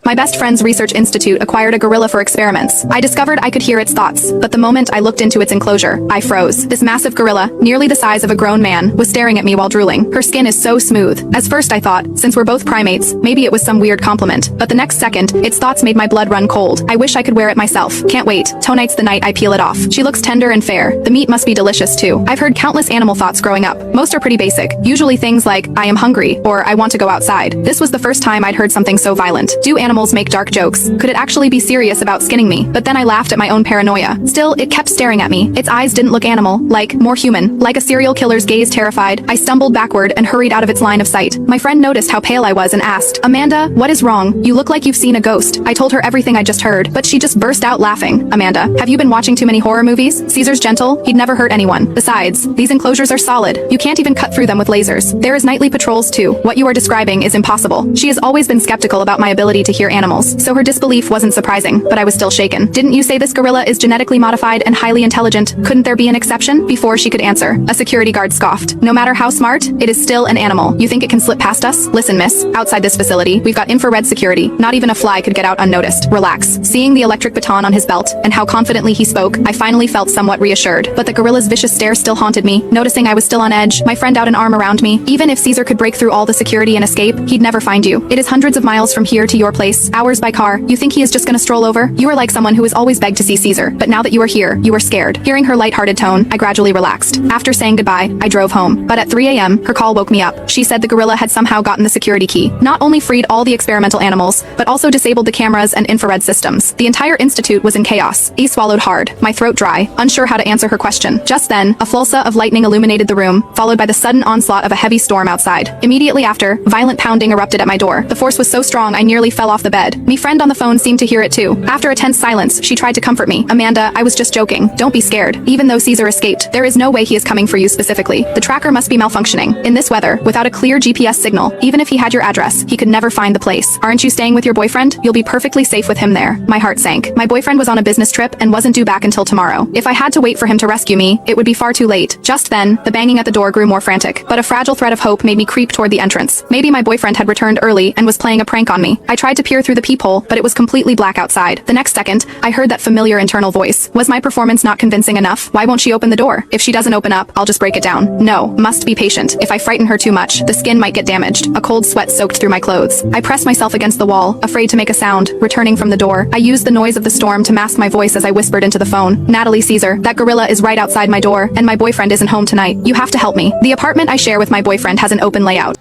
My best friend's research institute acquired a gorilla for experiments. I discovered I could hear its thoughts, but the moment I looked into its enclosure, I froze. This massive gorilla, nearly the size of a grown man, was staring at me while drooling. Her skin is so smooth. As first I thought, since we're both primates, maybe it was some weird compliment. But the next second, its thoughts made my blood run cold. I wish I could wear it myself. Can't wait. Tonight's the night I peel it off. She looks tender and fair. The meat must be delicious too. I've heard countless animal thoughts growing up. Most are pretty basic. Usually things like, I am hungry, or I want to go outside. This was the first time I'd heard something so violent. Do animals make dark jokes? Could it actually be serious about skinning me? But then I laughed at my own paranoia. Still, it kept staring at me. Its eyes didn't look animal, like, more human. Like a serial killer's gaze terrified, I stumbled backward and hurried out of its line of sight. My friend noticed how pale I was and asked, Amanda, what is wrong? You look like you've seen a ghost. I told her everything I just heard, but she just burst out laughing. Amanda, have you been watching too many horror movies? Caesar's gentle. He'd never hurt anyone. Besides, these enclosures are solid. You can't even cut through them with lasers. There is nightly patrols too. What you are describing is impossible. She has always been skeptical about my ability to hear animals, so her disbelief wasn't surprising, but I was still shaken. Didn't you say this gorilla is genetically modified and highly intelligent? Couldn't there be an exception? Before she could answer, a security guard scoffed. No matter how smart, it is still an animal. You think it can slip past us? Listen, miss, outside this facility, we've got infrared security. Not even a fly could get out unnoticed. Relax. Seeing the electric baton on his belt, and how confidently he spoke, I finally felt somewhat reassured. But the gorilla's vicious stare still haunted me. Noticing I was still on edge, my friend out an arm around me. Even if Caesar could break through all the security and escape, he'd never find you. It is hundreds of miles from here to your place, hours by car. You think he is just gonna stroll over? You are like someone who has always begged to see Caesar, but now that you are here, you are scared. Hearing her lighthearted tone, I gradually relaxed. After saying goodbye, I drove home. But at 3 a.m., her call woke me up. She said the gorilla had somehow gotten the security key. Not only freed all the experimental animals, but also disabled the cameras and infrared systems. The entire institute was in chaos. I swallowed hard, my throat dry, unsure how to answer her question. Just then, a fulsa of lightning illuminated the room, followed by the sudden onslaught of a heavy storm outside. Immediately after, violent pounding erupted at my door. The force was so strong I nearly fell off the bed. Me friend on the phone seemed to hear it too. After a tense silence, she tried to comfort me. Amanda, I was just joking. Don't be scared. Even though Caesar escaped, there is no way he is coming for you specifically. The tracker must be malfunctioning. In this weather, without a clear GPS signal, even if he had your address, he could never find the place. Aren't you staying with your boyfriend? You'll be perfectly safe with him there. My heart sank. My boyfriend was on a business trip and wasn't due back until tomorrow. If I had to wait for him to rescue me, it would be far too late. Just then, the banging at the door grew more frantic, but a fragile thread of hope made me creep toward the entrance. Maybe my boyfriend had returned early and was playing a prank on me. I tried to peer through the peephole, but it was completely black outside. The next second, I heard that familiar internal voice. Was my performance not convincing enough? Why won't she open the door? If she doesn't open up, I'll just break it down. No, must be patient. If I frighten her too much, the skin might get damaged. A cold sweat soaked through my clothes. I pressed myself against the wall, afraid to make a sound. Returning from the door, I used the noise of the storm to mask my voice as I whispered into the phone. Natalie, Caesar, that gorilla is right outside my door, and my boyfriend isn't home tonight. You have to help me. The apartment I share with my boyfriend has an open layout.